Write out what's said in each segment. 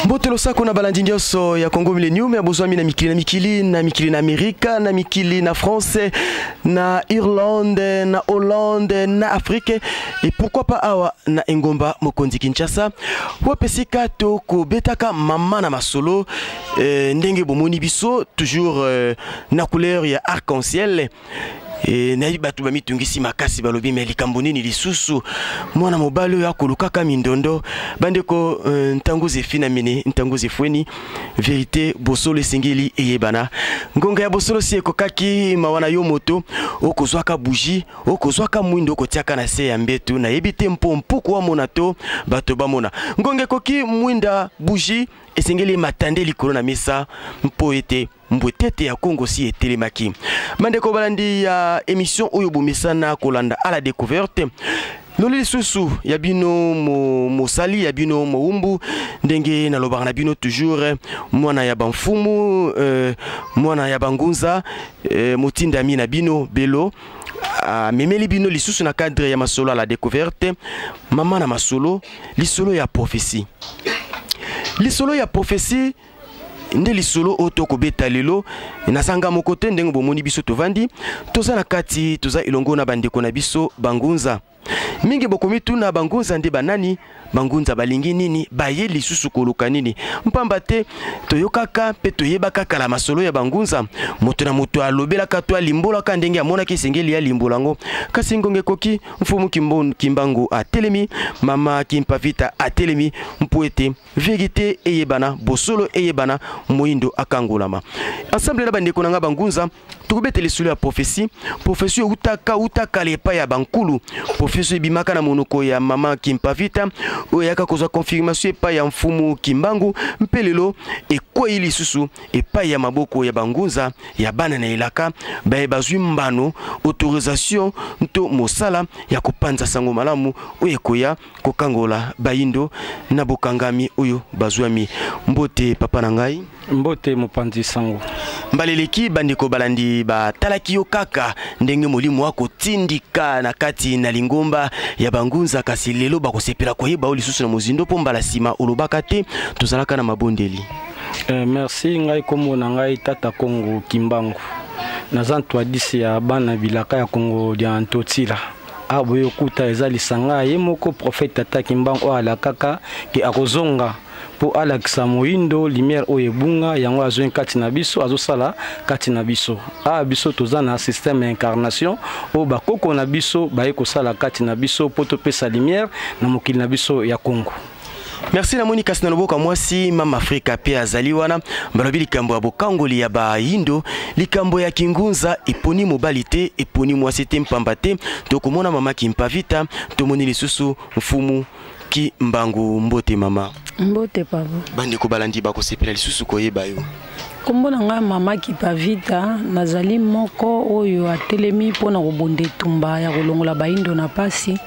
Mbotelo sako na balandi nyonso ya Congo Millennium ya bozwami na mikili na Amerika na mikili na France na Irlande na Hollande na Afrique et pourquoi pas awa na Engomba Mokonzi Kinshasa wapesika to ko betaka mama na masolo ndenge bomoni biso toujours na couleur ya arc-en-ciel. E na batu ba mitungisi makasi balobi me likambo nini lisusu mwana mobalo ya kolukaka mindondo bandeko ntango zefina mine ntango zefweni vérité bosolo singeli eyebana ngonga ya bosolo si ekokaki mawana yo moto okozwaka bougie okozwaka mwindo kotiaka na se ya mbetu na yebite mpompuku wa monato bato bamona ngonga koki mwinda bougie esengeli matande likolo na mesa mpo ete mbwetete ya Congo si etelemaki mandeko balandi ya émission oyo bomesana kolanda à la découverte noli susu ya bino mosali ya bino moumbu ndenge na lobaka na bino toujours mwana ya banfumu mwana ya bangunza motinda mi na bino belo memeli bino lisusu na cadre ya masolo à la découverte mama na masolo lisolo ya prophétie nde lisolo oto ko beta lelo na sanga mokote ndenge bomoni biso tovandi toza na kati toza ilongo na bandeko na biso bangunza mingi bokomitu na bangunza nde banani bangunza balingi nini baye lisusu koluka nini mpamba te toyokaka pe toyebaka kala masolo ya bangunza moto na moto alobelaka to alimbola ka ndenge amona kisengeli ya limbolango kasi ngonge koki mfumu kimbangu atelemi mama kimpavita atelemi mpoete vérité eyebana bosolo eyebana moindo akangolama ensemble na bandeko na nga bangunza tukubete lisolo ya prophétie utaka lepa ya bankulu prophétie ebimaka na monoko ya mama kimpavita oyaka kozwa confirmation epai ya mfumu kimbangu mpelelo ekwei lisusu epai ya maboko ya bangunza ya bana na elaka bazwi mbano autorisation nto mosala ya kopanza sango malamu oyo ekoya kokangola baindo na bokangami oyo bazwami mbote papa na ngai mbote mopanzi sango mbaleleki bandeko balandi batalaki yo kaka ndenge molimo wako tindika na kati na lingomba ya bangunza kasi lelo bakosepela koyeba o lisusu na mozindo po mbala sima olobaka te tozalaka na mabondeli. Merci ngai komo na ngai tata Congo Kimbangu nazantwa disi ya bana bilaka ya Congo dia ntotila aboyo kuta ezali sanga ye moko prophète tata Kimbangu ala kaka ki akozonga po alakisa moindo lumière oyo ebunga yango azwi kati na biso azosala kati na biso biso toza na système incarnation o bakoko na biso baye kosala kati na biso po topesa lumière na mokili na biso ya Congo. Merci na moni kasi na loboka mwasi mama Afrika pe azali wana balobi likambo ya bokangoli ya baindo likambo ya kingunza eponi mobalite eponi mwasi te mpamba te tokomona mama kimpavita tomoni lisusu mfumu ki mbangu mbote mama mbote papa bandeko balandi bakosepela lisusu koyeba yo kombona nga mama Kimpavita nazali moko oyo atelemi pona kobonde tumba ya kolongola baindo na pasi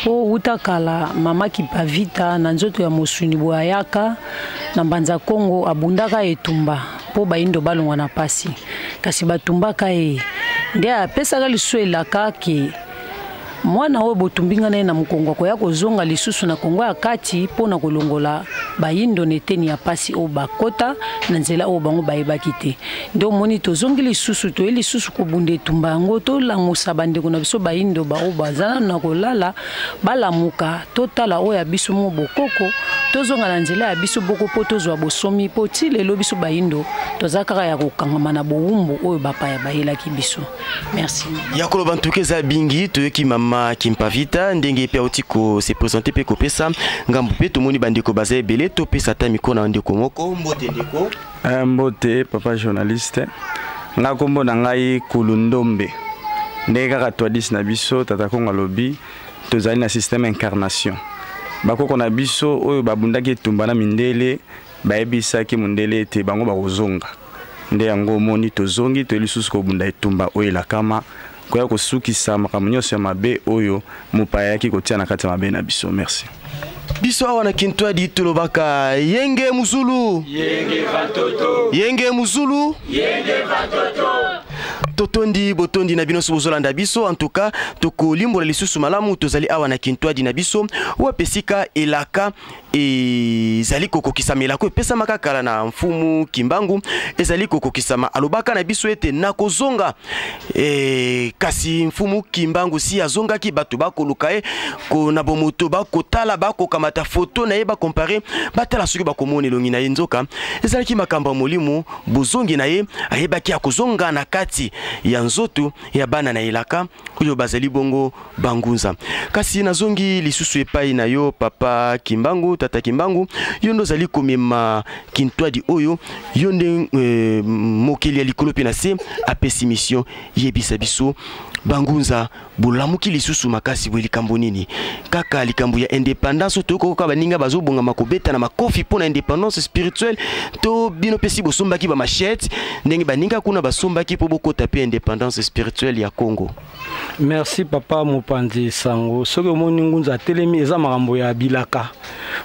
po utakala mama Kimpavita na nzoto ya mosuni boyaka na mbanza Kongo abundaka etumba po baindo balongwa na pasi kasi batumbaka nde apesaka liso elaka ke mwana oyo botumbinga naye na mkongo ko ya kozonga lisusu na Kongo ya kati pona kolongola bayindo neteni ya pasi o bakota na nzela o bango bayebaki te ndo moni tozongi lisusu to lisusu kobunde tumba yango to langusa bandeko na biso bayindo ba o bazana na kolala balamuka totala o ya biso mo bokoko tozonga na nzela ya biso boko po tozwa bosomi po ti lelo biso bayindo tozakaka ya kokangama na bowumbu oyo bapaya bayelaki biso. Merci yakolo bantuke za bingi toyoki mama Kimpavita ndenge pe otiko se présenter pe kopesa ngambu pe tomoni bandeko baza ebele to pesa ta mikona ndeko moko mbote ndeko mbote papa journaliste nga kombo na ngai kulundombe ndenge kaka twadisi na biso tata Kongo alobi tozali na système incarnation bakoko na biso oyo babundaki etumba na mindele bayebisaki mundele ete bango bakozonga nde yango moni tozongi to lisusu kobunda etumba oyo elakama koya kosukisa makambo nyonso ya mabe oyo mopaya yaki kotia na kati ya mabe na biso. Merci. Biso awa na Kintwa di tulobaka yenge musulu yenge vatoto yenge musulu yenge vatoto totondi botondi na bino sobozolanda biso en tout cas tokolimbola lisusu malamu tozali awa na kintwadi na biso wapesika elaka ezali kokokisama elako epesamaka kala na mfumu Kimbangu ezali kokokisama alobaka na biso ete nakozonga kasi mfumu Kimbangu si azongaki bato bakoluka ye ko na bomoto bakotala bakokamata foto na ye bakompare batala soki bakomona elongi na ye nzoka ezalaki makambo molimo bozongi na ye ayebaki akozonga na kati ya nzoto ya bana na elaka oyo bazali bongo bangunza kasi nazongi lisusu epai na yo papa Kimbangu tata Kimbangu yo ndo zali komema kintwadi oyo yo nde mokeli ya likolo pe na se apesi mission yebisa biso bangunza bolamuki lisusu makasi bwe likambo nini kaka likambo ya indépendance toko ka baninga bazobonga makobeta na makofi pona indépendance spirituelle to bino pesi bosombaki ba machette ndenge baninga kuna basombaki po bokota pe indépendance spirituelle ya Congo. Merci papa Mopanzi Sango soki omoni ngunza telemi eza makambo ya bilaka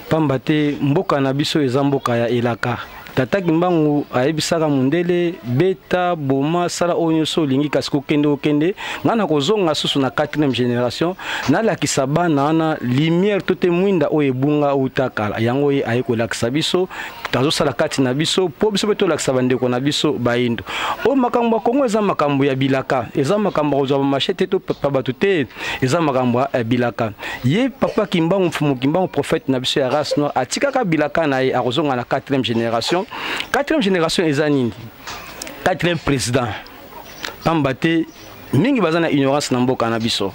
pamba te mboka na biso eza mboka ya elaka tata Kimbangu ayebisaka mundele beta boma sala onyo so lingi kasi okende ngana kozonga susu na 4e génération na lakisa bana na lumière tote mwinda oyebunga utakala yango ye ayekolakisa biso tazo sala kati na biso po biso beto lakisa bandeko na biso baindo o makambo Kongo eza makambo ya bilaka eza makambo kozwa machete to papa batu te eza makambo ya bilaka ye papa Kimbangu mfumu Kimbangu prophète na biso ya race noire atikaka bilaka na ye akozonga na 4e génération 4e génération ezanini 4e président pambate mingi bazana ignorance na mboka na biso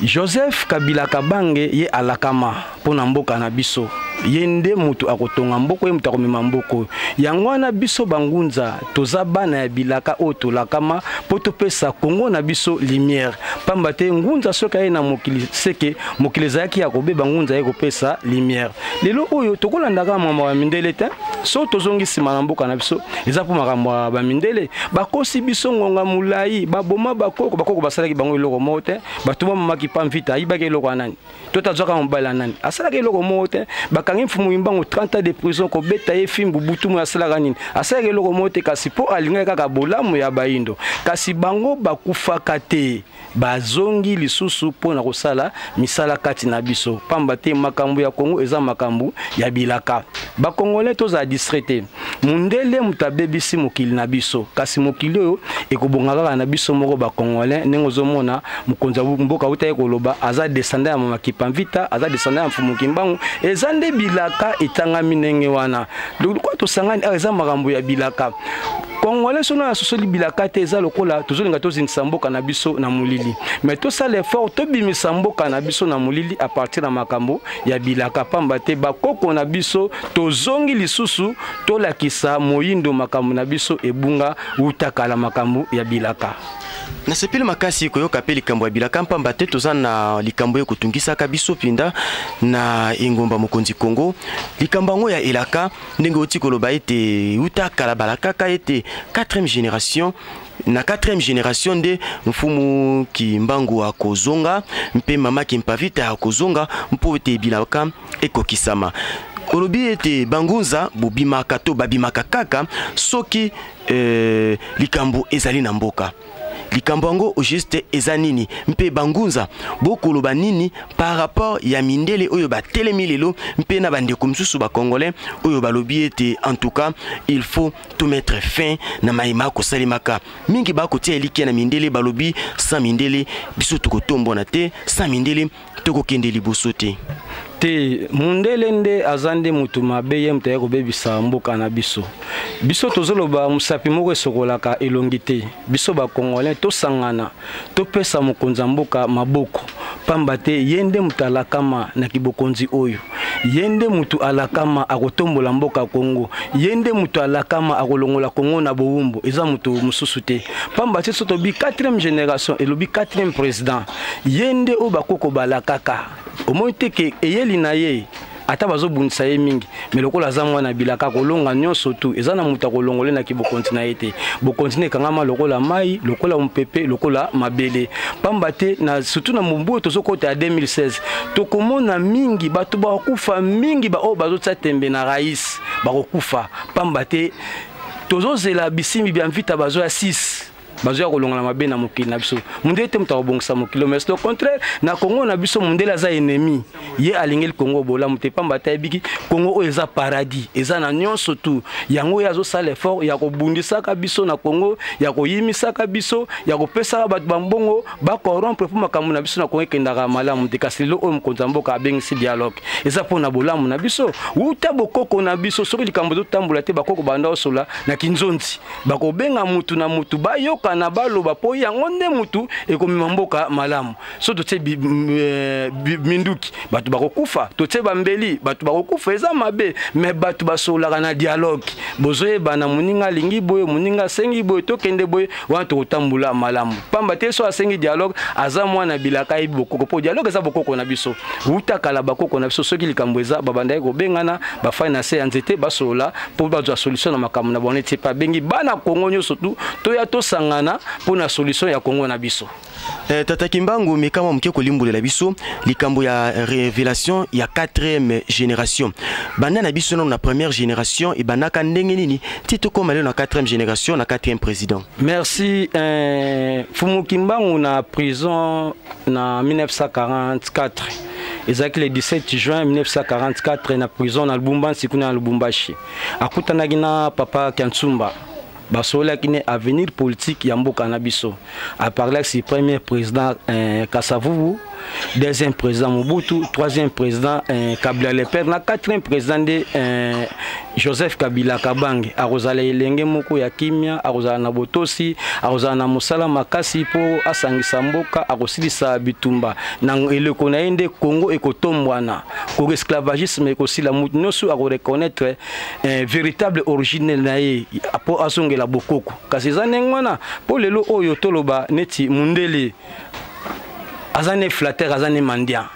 Joseph Kabila Kabange ye alakama pona mboka na biso yende mutu akotonga mboko ye mutu akomema mboko yango na biso bangunza toza bana ya bilaka oto lakama poto pesa Kongo na biso lumière pambate ngunza soka ye na mokili seke mokili zaki ya kobeba ngunza ye kopesa lumière lelo oyo tokolandaka mama wa mindele te so tozongi sima na mboka na biso eza po makambo ba mindele bakosi biso ngonga mulai baboma bakoko basalaki bango eloko mote batuma mamaki pamvita ayibaki eloko anani totazwaka mobala nani asalaki eloko mote bakangi mfumu Kimbangu 30 ans de prison ko beta ye fimbu butumu asalaka nini asalaki eloko mote kasi po alinga kaka bolamu ya baindo kasi bango bakufaka te bazongi lisusu pona kosala misala kati na biso pamba te makambo ya Kongo eza makambo ya bilaka bakongole toza distraité mundele mutabebisi mokili na biso kasi mokili oyo ekobongaka na biso moko bakongole ndenge ozomona mukonza mboka uta ekoloba aza descendant ya mama Kipamvita aza descendant ya mfumu Kimbangu eza nde bilaka etangami ndenge wana lokwa tosangani eza makambo ya bilaka Congolais sona na sosoli bilaka te eza lokola tozolinga tozinisa mboka na biso na mulili mais to sala effort to bimisa mboka na biso na mulili à partir na makambo ya bilaka pamba te bakoko na biso tozongi lisusu tolakisa moyindo makambo na biso ebunga utakala makambo ya bilaka na sepeli makasi koyoka pe likambo ya bilaka mpamba te toza na likambo ye kotungisaka biso pinda na engomba mokonzi Kongo likambo yango ya elaka ndenge oti koloba ete utakala balakaka ete 4e génération na 4e génération de mfumu Kimbangu akozonga mpe mama Kimpavita akozonga mpo ete bilaka ekokisama olobi ete bangunza bobimaka to babimaka kaka soki likambo ezali na mboka likambo yango au juste eza nini mpe bangunza bokoloba nini par rapport ya mindele oyo batelemi lelo mpe na bandeko mosusu bakongolais oyo balobi ete en tout cas il faut tout mettre fin na mayima kosalemaka mingi bakotia eliki na mindele balobi sans mindele biso tokotombona te sans mindele tokokende liboso te te mundele nde azande mutu mabe ye mutaya kobebisa mboka na biso biso tozoloba musapi moko esokolaka elongi te biso bakongolais tosangana topesa mokonza mboka maboko pamba te yende mutu alakama na kibokonzi oyo yende mutu alakama akotombola mboka Kongo yende mutu alakama akolongola Kongo na bowumbu eza mutu mususu te pamba te soto bi 4e génération elobi 4e président yende o bakoko balakaka omoite ke eyeli na ye ata bazobundisa ye mingi mais lokola za mwana bilaka kolonga nyonso tu eza na mutu akolongole na kibokonti na ye te bokonti ekangama lokola mai lokola mpepe lokola mabele pamba te na surtout na mumbu tozokota ya 2016 tokomona mingi bato bakufa mingi ba o bazotsa tembe na rais bakokufa pamba te tozozela bisimbi bya mvita bazo ya 6 bazoya kolonga na mabe na mokili na biso mundele te muta kobongisa mokili mais au contraire na Congo na biso mundele aza ennemi ye alingeli Congo bolamu te pamba ta biki Congo oyo eza paradis eza na nyonso tu yango ya zo sala effort ya kobundisa ka biso na Congo ya koyimisa ka biso ya kopesa ba bambongo ba corrompre pour makambo na biso na Congo kendaka malamu te kasi lo oyo mkonza mboka abengisi dialogue eza pona bolamu na biso uta bokoko na biso soki likambo to tambola te bakoko banda osola na kinzonzi bakobenga mutu na mutu bayoka na baloba po yango nde mutu ekomema mboka malamu so totie minduki batu bakokufa totie bambeli batu bakokufa eza mabe me batu basolaka na dialogue bozoye bana muninga lingi boye muninga sengi boye tokende boye wana tokotambula malamu pamba te so asengi dialogue aza mwana bilaka yebi bokoko po dialogue eza bokoko na biso utakala bakoko na biso soki likambo eza babanda kobengana bafai na se ya nzete basola po bazwa solution na makambo na bone te pa bengi bana Kongo nyonso tu toya tosangana po na solution ya Kongo na biso. Tata Kimbangu mekama mke kolimbulela biso likambo ya révélation ya 4e génération banda na biso na première génération et banaka ndenge nini tito koma lelo na 4e génération na 4e président. Merci Fumu Kimbangu na prison na 1944 ezaki le 17 juin 1944 na prison na Lubumbashi sikuna na Lubumbashi akutanaki na papa Kansumba basola qui est avenir politique ya mboka na biso a parler si premier président Kasavubu, deuxième président Mobutu, troisième président Kabila le père na quatrième président de Joseph Kabila Kabange arozala elenge moko ya kimia arozala na botosi arozala na mosala makasi po asangisa mboka akosilisa bitumba na eleko na ende Congo ekotombwana ko esclavagisme ekosila mutu nosu ako reconnaître véritable origine na ye po asongela bokoko kasi zanengwana po lelo oyo toloba neti mundele azane flatteur azane mandian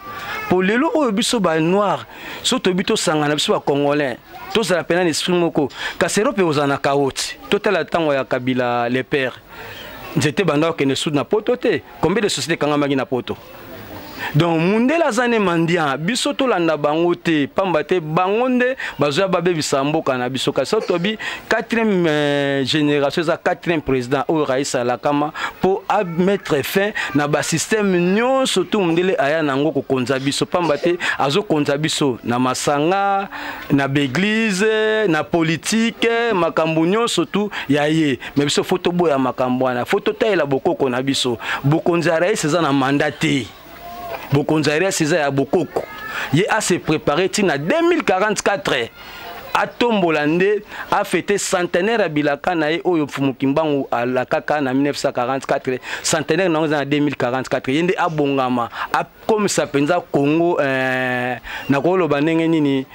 pour lelo oyo biso ba noir soto bito sangana biso ba congolais tous la pena esprit moko kasi Europe ozana kaoti total tango ya Kabila le père j'étais banda que ne sud na poto te combien de sociétés kanga magi na poto donc mundela zane mandia biso to landa bango te pamba te bangonde bazoya babe bisamboka na biso kasi tobi 4e génération za 4e président o Raisa Lakama pour mettre fin na ba système nyon surtout mundele aya nango ko konza biso pamba te azo konza biso na masanga na l'église na politique makambo nyon surtout yaye mais biso photo boya makambo na photo taila bokoko na biso bokonza Raisa za na mandaté Bokonzaire César ya bokoko ye a se préparé tina 2044 atombolande a fêté centenaire à Bilaka na ye oyo Fumu Kimbangu à la kaka na 1944 centenaire na 2044 yende abongama a comme ça penza Congo na ko loba ndenge nini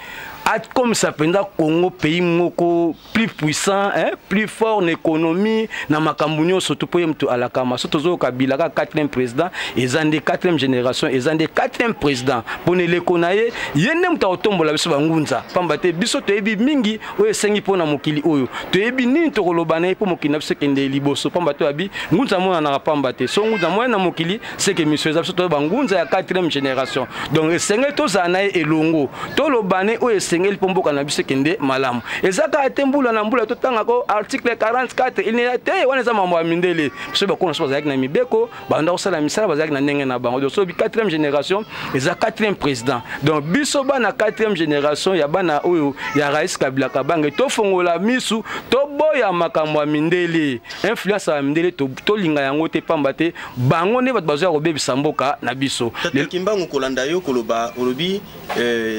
comme ça pendant Congo pays moko plus puissant plus fort en économie na makambunyo surtout pour mtu alakama surtout zo Kabila ka 4e président et zande 4e génération et zande 4e président pour ne lekonaye yende mtu otombola biso bangunza pamba te biso to ebi mingi o esengi pona mokili oyo to ebi nini to kolobana po mokili na biso kende liboso pamba to abi ngunza mona na pamba te so ngunza mona na mokili c'est que monsieur biso to bangunza ya 4e génération donc esengi to zana elongo to lobane o sengeli pomboka na biso kende malamu ezaka atembula na mbula to tanga ko article 44 il n'est te wana za mambo amindele biso ba kono so bazaki na mibeko banda osala misala bazaki na ndenge na bango so bi 4e génération ezaka 4e président donc biso ba na 4e génération ya bana oyo ya Rais Kabila Kabange to fongola misu to boya makambo amindele influence amindele to linga yango te pamba te bango ne bat bazo ya kobebisa mboka na biso Tata Kimbangu kolanda yo koloba olobi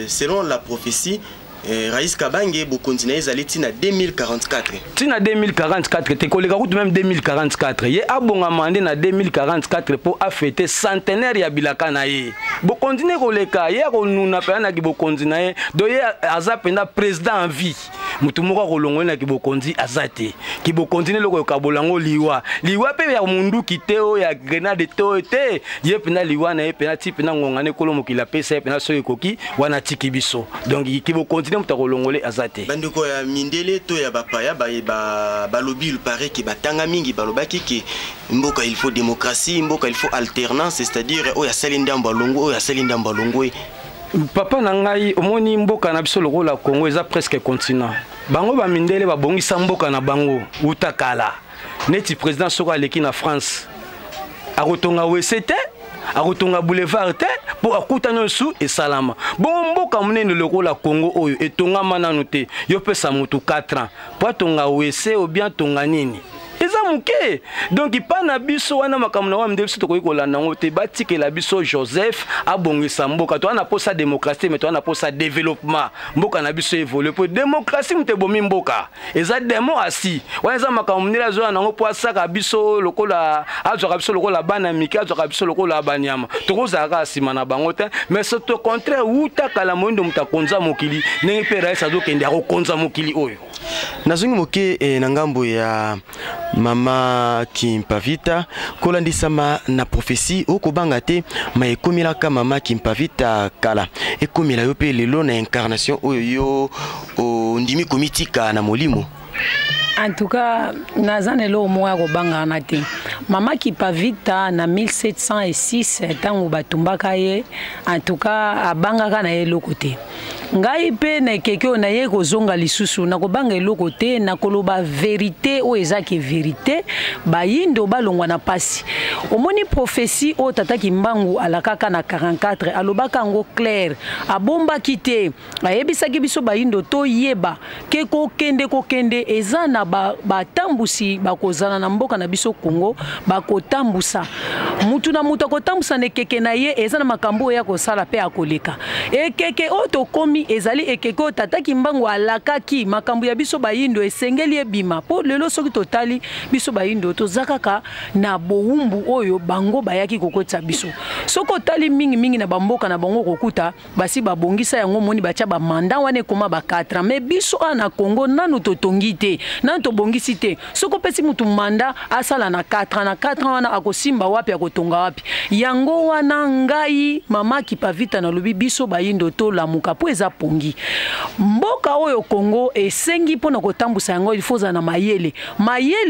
selon la prophétie Rais Kabange bokontina ezali tina 2044 tina 2044 te koleka kutu même 2044 ye abonga mande na 2044 pour a fêter centenaire ya Bilaka na ye bokontina koleka ye konuna pe na ki bokontina ye do ye aza penda président en vie mutu moko kolongola na ki bokonzi azate ki bokontina loko kabolango liwa pe ya mundu kiteo ya grenade to te ye penda liwa na ye penda ti penda ngongane kolomo ki la pesa penda so ekoki wana tiki biso donc ki bokontina mutakolongole azate bandeko ya mindele to ya bapaya ba lobby il paraît que batanga mingi balobaki ki mboka il faut démocratie mboka il faut alternance c'est-à-dire o ya salinda mbalongo o ya salinda mbalongo papa na ngai omoni mboka na biso lokola Congo eza presque continent bango ba mindele babongisa mboka na bango utakala neti président soko aleki na France akotonga WCT akotonga boulevard te pour akutana su et salama bon mboka munene lokola Congo oyo etongama nanu te yo pesa mutu 4 ans po tonga WC ou bien tonga nini eza muke donc ipana biso wana makamuna wa mdebiso to koyikola nango te batike la biso Joseph abongisa mboka to ana posa démocratie mais to ana posa développement mboka na biso évoluer pour démocratie mute bomi mboka eza demo asi wana eza makamuna zo nango po asaka biso lokola azwa biso lokola bana mika azwa biso lokola banyama to kozaka asima na bango te mais c'est au contraire uta kala moindo mutakonza mokili nenge pera esa zo kende akokonza mokili oyo nazungi moke na ngambo ya mama Kimpavita kolandisama na prophétie okobanga te ma ekomilaka mama Kimpavita kala ekomila yo pe lelo na incarnation oyo yo ndimi komitika na molimo. En tout cas, nazanelo moya kobanga na te. Mama Kimpavita na 1706 tango batumbaka ye, en tout cas abangaka na ye lokote. Ngai pe na keke na ye kozonga lisusu na kobanga eloko te na koloba vérité o ezaki vérité bayindo balongwa na pasi omoni prophétie o tata Kimbangu alakaka na 44 alobaka ngo clair abomba kite ayebisaki biso bayindo to yeba ke kokende eza na batambusi bakozana na mboka na biso Congo bakotambusa mutu na mutu akotambusa ne keke na ye eza na makambo ya kosala pe akoleka ekeke o to komi ezali ekeko tata Kimbangu alakaki makambo ya biso bayindo esengeli ebima po lelo soki totali biso bayindo tozakaka na boumbu oyo bango bayaki kokotsa biso soko tali mingi na bamboka na bango kokuta basi babongisa yango moni bacha ba mandat wane koma ba 4 ans mais biso ana Congo nanu totongi te nanu tobongisi te soko pesi mutu mandat asala na 4 ans na 4 ans wana akosimba wapi akotonga wapi yango wana ngai mama Kimpavita na lobi biso bayindo to lamuka po eza pongi mboka oyo Congo esengi pona kotambusa yango il faut na mayele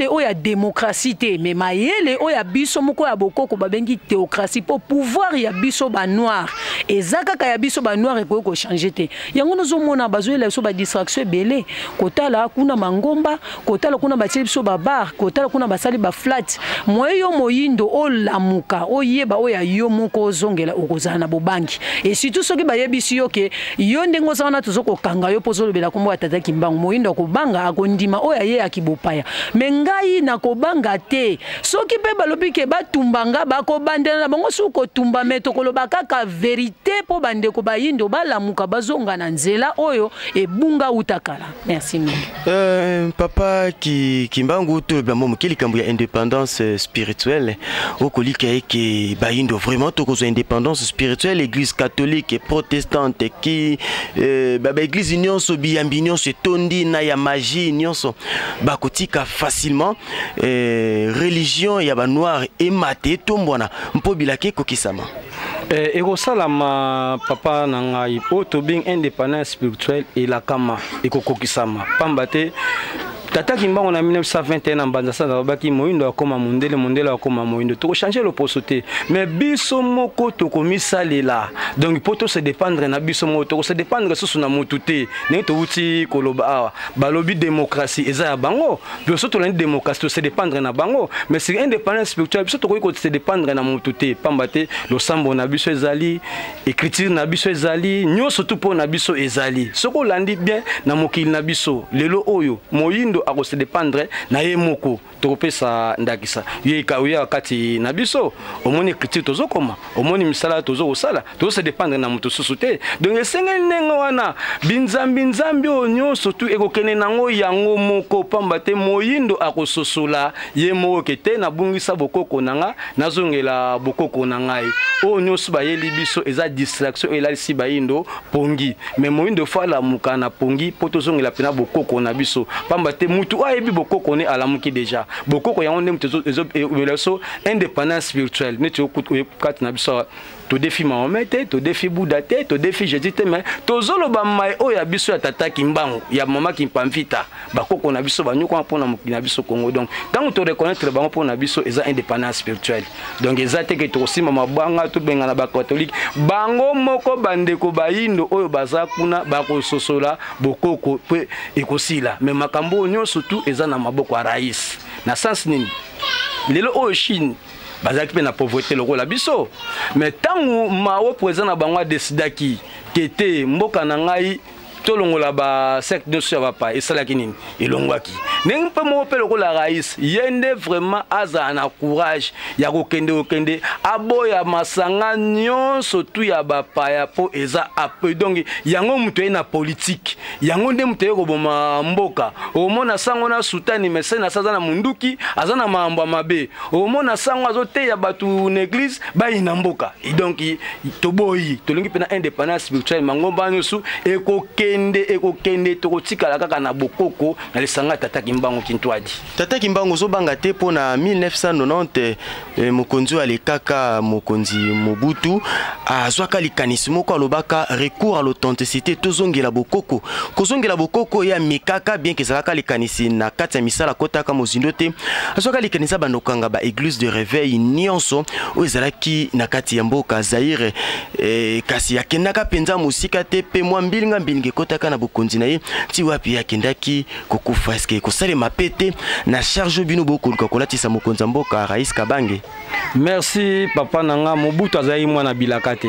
oyo ya démocratie te mais mayele oyo ya biso moko ya bokoko babengi théocratie pour pouvoir ya biso ba noir ezaka ka ya biso ba noir eko ko changer te yango nozo mona bazoela biso ba distraction ebele kotala kuna mangomba kotala kuna ba biso ba bar kotala kuna basali ba flat moyo moyindo o lamuka oyeba oyo ya yo moko zongela okozana bobangi et surtout soki bayebisi yo ke yo ndengo sana tuzoko kanga yo pozo lobela kombo ya tata Kimbangu moyindo akobanga akondima oyo ye akibopaya mengai na kobanga te soki pe balobi ke batumbanga bakobandela na bango suko tumba meto koloba kaka vérité po bandeko bayindo balamuka bazonga na nzela oyo ebunga utakala. Merci papa Kimbangu to blambo mokili kambu ya indépendance spirituelle okolika eke bayindo vraiment to kozo indépendance spirituelle église catholique et protestante qui baba église nyonso biyambi nyonso tondi na ya magie nyonso bakotika facilement religion ya ba noir et maté tombona mpo bilake kokisama ekosalama papa na ngai po to being indépendance spirituelle et la kama ekokokisama pamba te tata Kimbangu na 1921 na mbanza sana babaki moyindo akoma mondele akoma moyindo to changer le posoté mais biso moko to komisalela donc poto se dépendre na biso moko to se dépendre susu na mututé ne to uti koloba awa balobi démocratie eza ya bango biso to la démocratie to se dépendre na bango mais c'est indépendance spirituelle biso to ko se dépendre na mututé pambate lo sambo na biso ezali écriture na biso ezali nyoso to po na biso ezali soko landi bien na mokili na biso lelo oyo moyindo ako se dépendre na ye moko topesa ndakisa ye kawya kati na biso omoni écriture tozokoma omoni misala tozosala to se dépendre na mutu susute donc esengeli nengo wana binzambi onyo surtout ekokene nango yango moko pamba te moyindo akososola ye moko kete na bungisa bokoko nanga nazongela bokoko nangai onyo suba yeli biso eza distraction elalisi bayindo pongi mais moyindo fala mukana pongi potozongela pena bokoko na biso pamba te mutu ayebi bokoko ne alamuki déjà bokoko yango ndem tezo indépendance spirituelle ne tu kati na biso to défi Mahomet to défi Bouddha to défi Jésus mais tozolo ba mai o ya biso ya tata Kimbangu ya mama Kimpamvita bakoko na biso banyuko mpona mokina biso Congo donc tant to reconnaître bango mpona biso eza indépendance spirituelle donc eza te ke to sima mabanga to benga na ba catholique bango moko bandeko bayindo oyo baza kuna bakososola bokoko pe ekosila mais makambo nyonso surtout eza na maboko ya rais na sens nini lelo oyo Chine bazaki pe na pauvreté lokola biso mais tangu mao président na bango desidaki kete mboka na ngai tolongola ba secte de so ba esalaki nini elongwaki ndenge mpe moko mpe lokola rais yende vraiment aza na courage ya kokende aboya masanga nyonso tu ya bapaya po eza ape donc yango mutu ye na politique yango nde mutu ye koboma mboka omona sango na sultani mese na saza na munduki aza na mambo mabe omona sango azoteya batu na église bayi na mboka donc toboyi tolingi pe na indépendance spirituelle mangomba nyonso ekokende tokotikala kaka na bokoko na lisanga tata Kimbangu Kintwadi. Tata Kimbangu zobanga te po na 1990 mokonzi wa lekaka mokonzi Mobutu azwaka likanisi moko alobaka recours à l'authenticité tozongela bokoko kozongela bokoko ya mikaka bien que zalaka likanisi na kati ya misala kotaka mozindo te azwaka likanisa bandokanga ba église de réveil nyonso o ezalaki na kati ya mboka Zaire kasi yakendaka penza musika te pe mwa mbilinga mbilinga kotaka na bokonzi na ye ti wapi yakendaki kokufa eske kosale mapete na charge bino bokoluka kolatisa mokonzi mboka Rais Kabange. Merci papa nanga Mobutu azali mwana bilaka te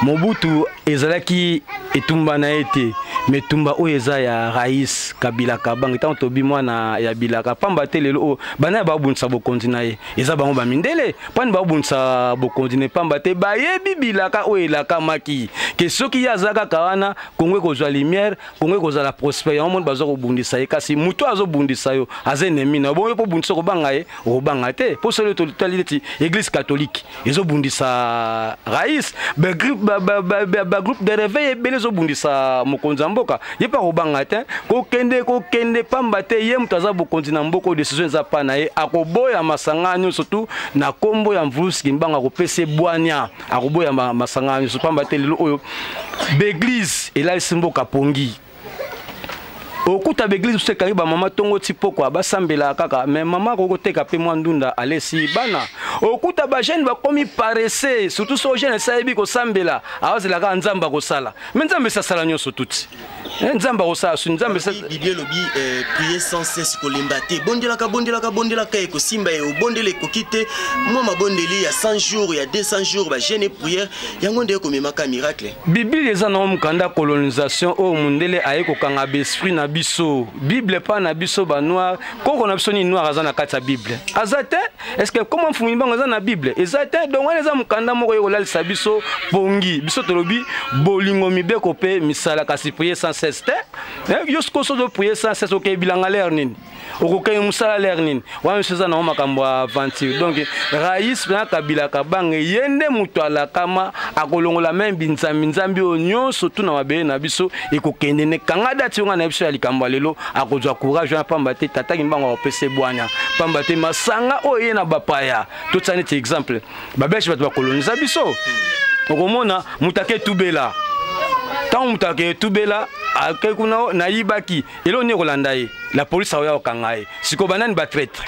Mobutu ezalaki etumba na ete metumba oyo eza ya Rais Kabila Kabange tant tobi mwana ya bilaka pamba te lelo bana ba bunsa bokonzi na ye eza bango ba mindele pani ba bunsa bokonzi ne pamba te bayebi bilaka oyo elaka maki ke soki yazaka kawana Kongo kozwa lumière Kongo kozwa la prospère ya monde bazo kobundisa ye kasi muto azo bundisa yo azenemi na bon po bundisa ko banga ye o banga te po solo to taliti église catholique ezo bundisa Rais ba groupe de réveil belezo bundisa mokonzi mboka yepa kobanga te kokende pamba te ye mutaza bokonzi na mboko decision za pa na ye akoboya masanga nyonso tu na kombo ya Mvulusi Kimbanga kopese bwanya akoboya masanga nyonso pamba te lelo oyo beglise elali mboka pongi okuta beglise useka ba mama tongo tipoko basambela kaka mais mama kokoteka pe mwandunda alesi bana okuta ba jeune bakomi paresse surtout so jeune sayebi ko sambela awazela ka nzamba ko sala mais nzambe sala nyonso tuti nzamba ko sala su nzambe sa Bible lobi prier sans cesse ko lembate bondelaka ko simba e bondele ko kite moi mabondeli ya 100 jours ya 200 jours ba jeune prière yango nde ko memaka miracle Bible eza na mukanda colonisation o mundele ayeko kanga esprit na biso Bible pa na biso ba noir koko na biso ni noir azana kata Bible azate est-ce que comment fumi bango azana Bible ezate donc eza mukanda moko yolalisa biso pongi biso tolobi bolingo mibeko pe misala kasi prier sans cesse yo skoso do prier sans cesse ok bilanga l'air nini okokay musala l'air nini wa mseza na makambo aventure donc Rais na Kabila Kabange yende mutu ala kama akolongola membi nzambi nyonso tu na mabe na biso ekokende ne kangada tionga na biso ya likambo lelo akozwa courage na pamba te tata Kimbangu opese bwanya pamba te masanga oye na bapaya to tsane ti exemple babeshi batu bakoloniza biso okomona mutake tubela tant mutake tubela akekuna na yibaki elo ni kolanda ye la police aoya okanga ye siko banani ba traître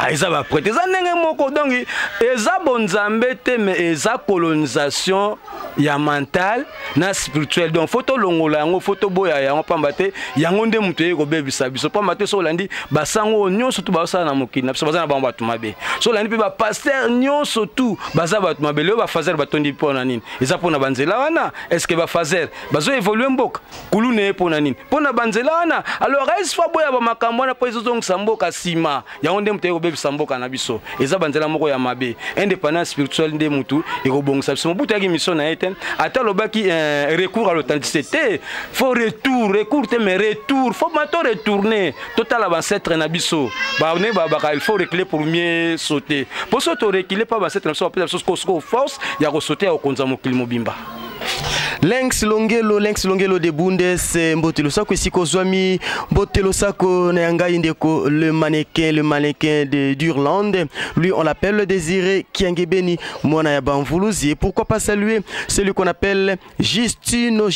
eza ba prêtre eza ndenge moko donc eza bonzambe te mais eza colonisation ya mental na spirituel donc photo longola yango photo boya yango pamba te yango nde mutu ye ko bebisa biso pamba te so landi basango nyonso tu basala na mokili na biso bazana ba batu mabe so landi pe ba pasteur nyonso tu baza batu mabe leo ba fazer batondi pona nini eza pona banzela wana est-ce que ba fazer bazo évoluer mboka kulune pona nini pona banzela wana alors est-ce fois boya ba makambo na po ezozong samboka sima yango nde mutu ye ko bebisa mboka na biso eza banzela moko ya mabe indépendance spirituelle nde mutu ekobongisa biso Mobutu yaki mission na ete ata lobaki recours à l'authenticité faut recours te mais retour faut mato retourner total ancêtre na biso ba ne ba il faut reculer pour mieux sauter pour sauter reculer pas ancêtre na biso peut-être force ya ko sauter au konza mokili mobimba Lynx Longelo de Bundes Mbotelo Sako Siko Zwami Mbotelo Sako Nyangai Ndeko le mannequin d'Irlande. Lui on l'appelle Désiré Kiangebeni Mwana ya Banvuluzi. Et pourquoi pas saluer celui qu'on appelle Justino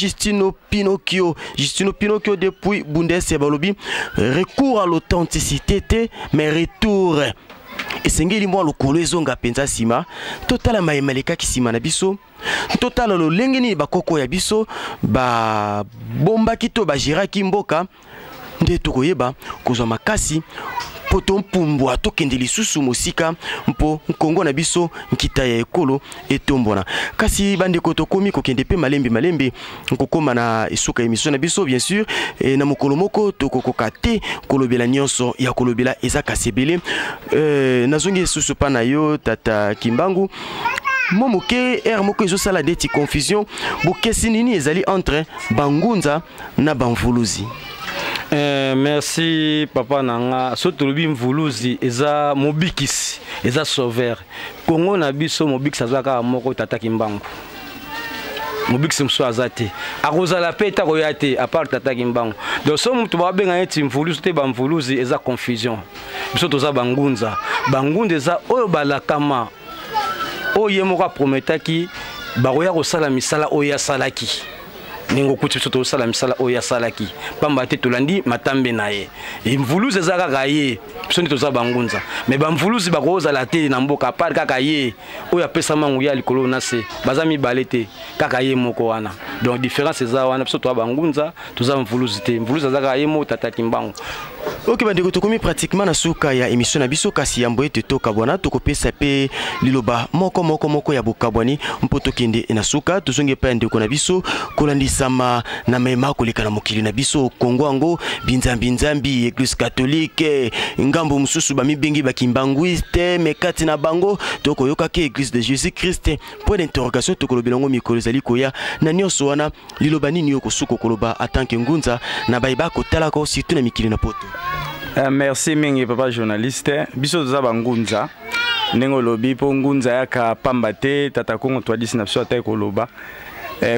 Pinocchio. Justino Pinocchio depuis Bundes et Balobi. Recours à l'authenticité mais retour. Et sengeli mwa lokolo ezonga penza sima totala mayemaleka kisima na biso totala lo lengeni bakoko ya biso ba bomba kito ba jiraki mboka nde tokoyeba kozwa makasi poto mpumbwa tokende lisusu mosika mpo nkongo na biso nkita ya ekolo etombona kasi bandeko tokomi kokende pe malembe nkokoma na esuka emission na biso bien sûr na mokolo moko tokokoka te kolobela nyonso ya kolobela eza kasebele nazongi lisusu pa na yo tata Kimbangu momoke moko ezosala deti confusion bokesi nini ezali entre bangunza na banvuluzi. Merci papa nanga sotolobi mvuluzi eza mobikisi eza sauveur Congo na biso mobikisi azaka moko tata Kimbangu mobikisi mso azate akozala peta koyate à part tata Kimbangu donc so mutu ba benga eti mvuluzi te ba mvuluzi eza confusion biso toza bangunza eza oyo balakama oyo moko prometaki bakoya kosala misala oyo asalaki ningo kuti soto sala misala oya salaki pamba te tolandi matambe naye mvuluzi ezaka kaye pisoni toza bangunza mais bamvuluzi bakoza la te na mboka par kaka ye oya pesa mangu ya likolo na se bazami balete kaka ye moko wana donc différence eza wana biso to bangunza toza mvuluzi te mvuluzi ezaka ye mo tata Kimbangu. Ok bandeko tokomi pratiquement na suka ya émission na biso kasi yambo ete toka bwana tokopesa pe liloba moko ya bokabwani mpo tokende na suka tozonge pa ndeko na biso kolandisama na mema koleka na mokili na biso Kongo ango binzambi église catholique ngambo mususu bamibengi bakimbanguiste mekati na bango tokoyoka ke église de Jésus Christ. Point d'interrogation tokolobelongo mikolo zali koya na nyonso wana liloba nini yo kosuko koloba atanke ngunza na baiba kotala ko surtout na mikili na poto. Merci mingi papa journaliste biso toza bangunza ndenge lobi po ngunza yaka pamba te tata Kongo twadisi na biso ata koloba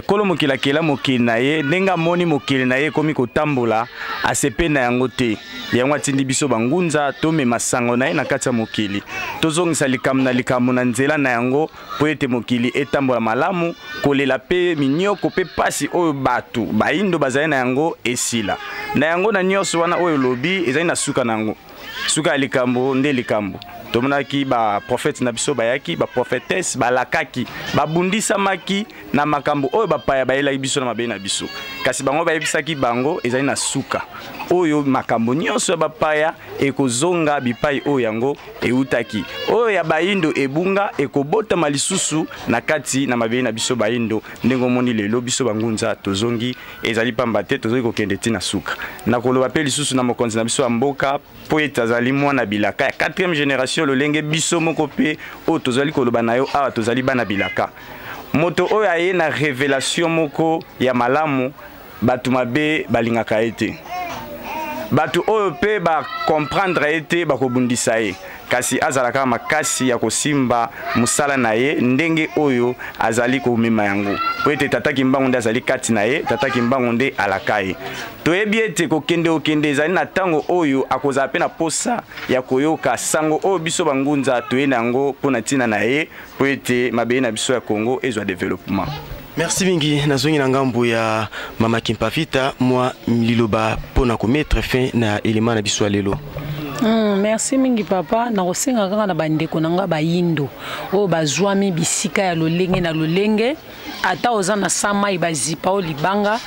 kolo mokila kela mokili na ye ndenge moni mokili na ye komi kotambola asepe na yango te yango atindi biso bangunza tomema sango na ye na kati ya mokili tozongisa likambo na nzela na yango po ete mokili etambola malamu kolela pe minyoko pe pasi oyo batu baindo bazali na yango esila na yango na nyonso wana oyo lobi ezali na suka na yango suka ya likambo nde likambo tomonaki ba prophète na biso bayaki ba prophétesse balakaki babundisamaki na makambo oyo bapaya bayela biso na mabe na biso kasi bango bayebisaki bango ezali na suka oyo makambo nyonso bapaya ekozonga bipai oyo yango eutaki oyo ya baindo ebunga ekobota malisusu na kati na mabe na biso baindo ndengo moni lelo biso bangunza tozongi ezali pamba te tozongi kokende ti na suka na koloba pe lisusu na mokonzi na biso mboka po etazali mwana bilaka ya 4e génération lolenge biso moko pe o tozali koloba na yo awa tozali bana bilaka moto oyo aye na révélation moko ya malamu batu mabe balingaka ete batu oyo pe ba comprendre ete bakobundisa ye kasi azalaka makasi ya kosimba musala na ye ndenge oyo azali komema yango po ete tata Kimbangu nde azali kati na ye tata Kimbangu nde alaka ye toyebi ete kokende ezali na tango oyo akozala pe na posa ya koyoka sango oyo biso bangunza toye na yango mpo na ntina na ye po ete mabeye na biso ya Congo ezwa développement. Merci mingi nazongi na ngambo ya mama Kimpavita mwa liloba pona ko mettre fin na élément na biso lelo. Merci mingi papa na kosenga kanga na bandeko nanga bayindo o bazwami bisika ya lolenge na lolenge ata oza na sama ibazipa o libanga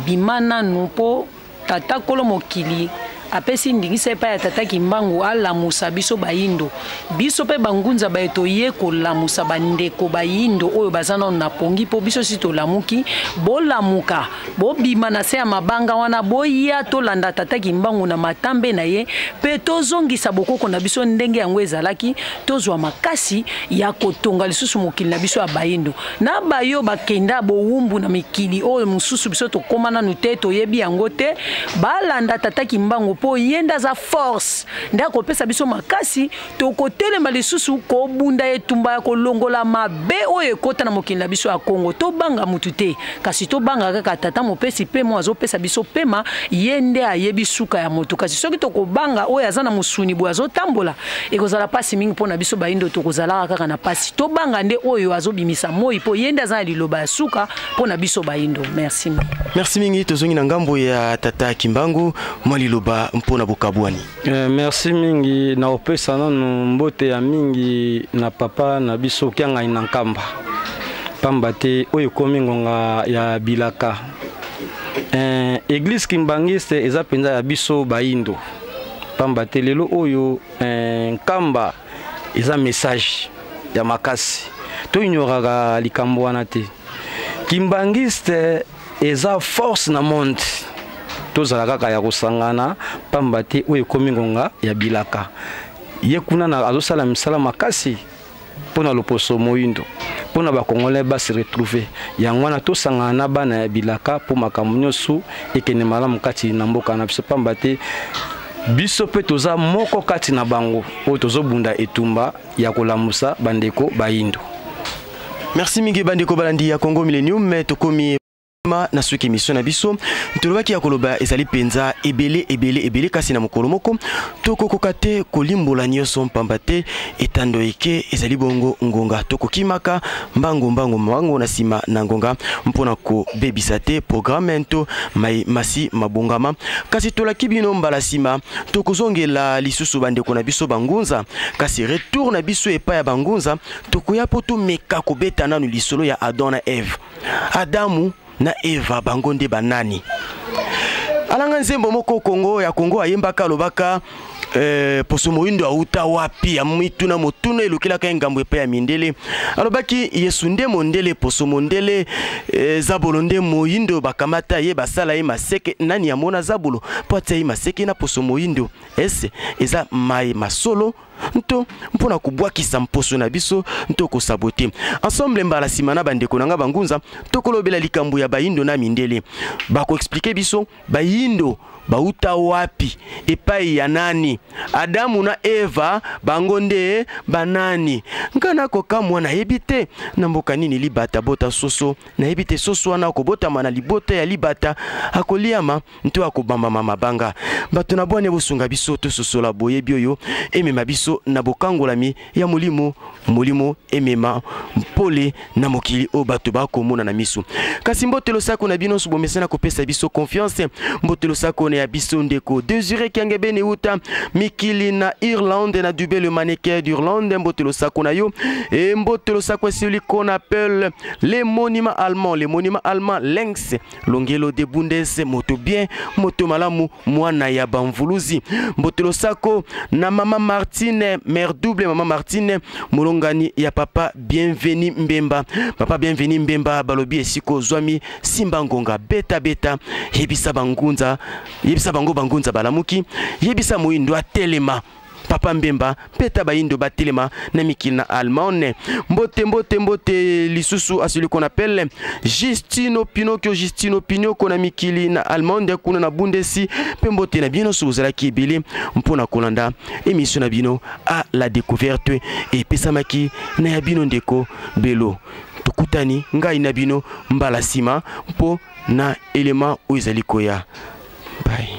bimana nupo tata kolo mokili apesi ndingisa epai ya tata Kimbangu alamusa biso bayindo biso pe bangunza baeto ye kolamusa bandeko bayindo oyo bazana na pongi po biso si tolamuki bolamuka bobima na se ya mabanga wana boya tolanda tata Kimbangu na matambe na ye pe tozongisa bokoko na biso ndenge yango ezalaki tozwa makasi ya kotonga lisusu mokili na biso ya bayindo na bayo bakenda bowumbu na mikili oyo mususu biso tokoma nanu te toyebi yango te balanda tata Kimbangu po yenda za force nda ko pesa biso makasi to ko telema lisusu ko bunda etumba ya kolongola mabe oyo ekota na mokili na biso ya Congo to banga mutu te kasi to banga kaka tata mopesi pe mo azo pesa biso pema yende ayebi suka ya moto kasi soki to ko banga oyo azana musuni bo azo tambola ekozala pasi mingi pona biso baindo to kozala kaka na pasi to banga nde oyo azo bimisa moi po yende azana liloba ya suka pona biso baindo. Merci. Merci mingi tozongi na ngambo ya tata Kimbangu mwaliloba mpona bokabwani. Merci mingi na opesa nanu mbote ya mingi na papa na biso kyanga ina nkamba pamba te oyo komi ngonga ya bilaka. Église Kimbangiste eza penza ya biso baindo pamba te lelo oyo nkamba eza message ya makasi to ignoraka likambo wana te. Kimbangiste eza force na monde tozala kaka ya kosangana pamba te oyo komi ngonga ya bilaka ye kuna na azosala misala makasi pona loposo moyindo pona bakongole basi retrouver yango wana tosangana na bana ya bilaka po makambo nyonso ekene malamu kati na mboka na biso pamba te biso pe toza moko kati na bango oyo tozobunda etumba ya kolamusa bandeko baindo. Merci mingi bandeko balandi ya Congo Millennium tokomi na suki émission na biso tolobaki ya koloba ezali penza ebele kasi na mokolo moko tokokoka te kolimbola nyonso pamba te etando eke ezali bongo ngonga tokokimaka mbango na sima na ngonga mpona kobebisa te programme ento masi mabongama kasi tolaki bino mbala sima tokozongela lisusu bandeko na biso bangunza kasi retour na biso epai ya bangunza tokoya po tomeka kobeta nanu lisolo ya Adam na Eve. Adamu na Eva bango nde banani alanga nzembo moko Kongo ya Kongo ayembaka lobaka poso moyindo auta wapi ya mituna motuna elukilaka ngambo epa ya mindele alobaki Yesu nde mondele poso mondele zabolo nde moyindo bakamata ye basala ye maseke nani amona zabolo poate ye maseke na poso moyindo ese eza mai masolo nto mpona kubwakisa mposo na biso nto ko saboter ensemble mbala simana bandeko nanga bangunza tokolobela likambo ya bayindo na mindele bako expliquer biso bayindo bauta wapi epai ya nani Adamu na Eva bango nde banani ngana kokamwa na yebite na mboka nini libata bota soso na yebite soso wana kobota mana libota ya libata akoliama nto akobamba mama banga bato na bwane bosunga biso to soso la boye bioyo emema biso na bokangolami ya molimo emema mpole na mokili o bato bakomona na misu kasi mbotelo sako na bino subo mesena kopesa biso confiance mbotelo sako ya biso ndeko Désiré Kiangebene uta mikili na Irlande na dubé le mannequin d'Irlande mbotelo sako na yo et mbotelo sako celui qu'on appelle les monuments allemands Lynx longelo de Bundes moto bien moto malamu mwana ya bamvuluzi mbotelo sako na mama Martine mère double mama Martine molongani ya papa bienvenu Mbemba balobi esiko zwami simba ngonga beta yebisa bango bangunza balamuki yebisa moyindo atelema papa Mbemba peta baindo batelema na mikili na Allemande mbote lisusu à celui qu'on appelle Justino Pinocchio kona mikili na Allemande kuna na Bundesi pembote na bino suzala ki ebele mpona kolanda émission na bino à la découverte et pesamaki na ya bino ndeko belo tokutani ngai na bino mbala sima mpo na élément oyo ezali koya. Bye.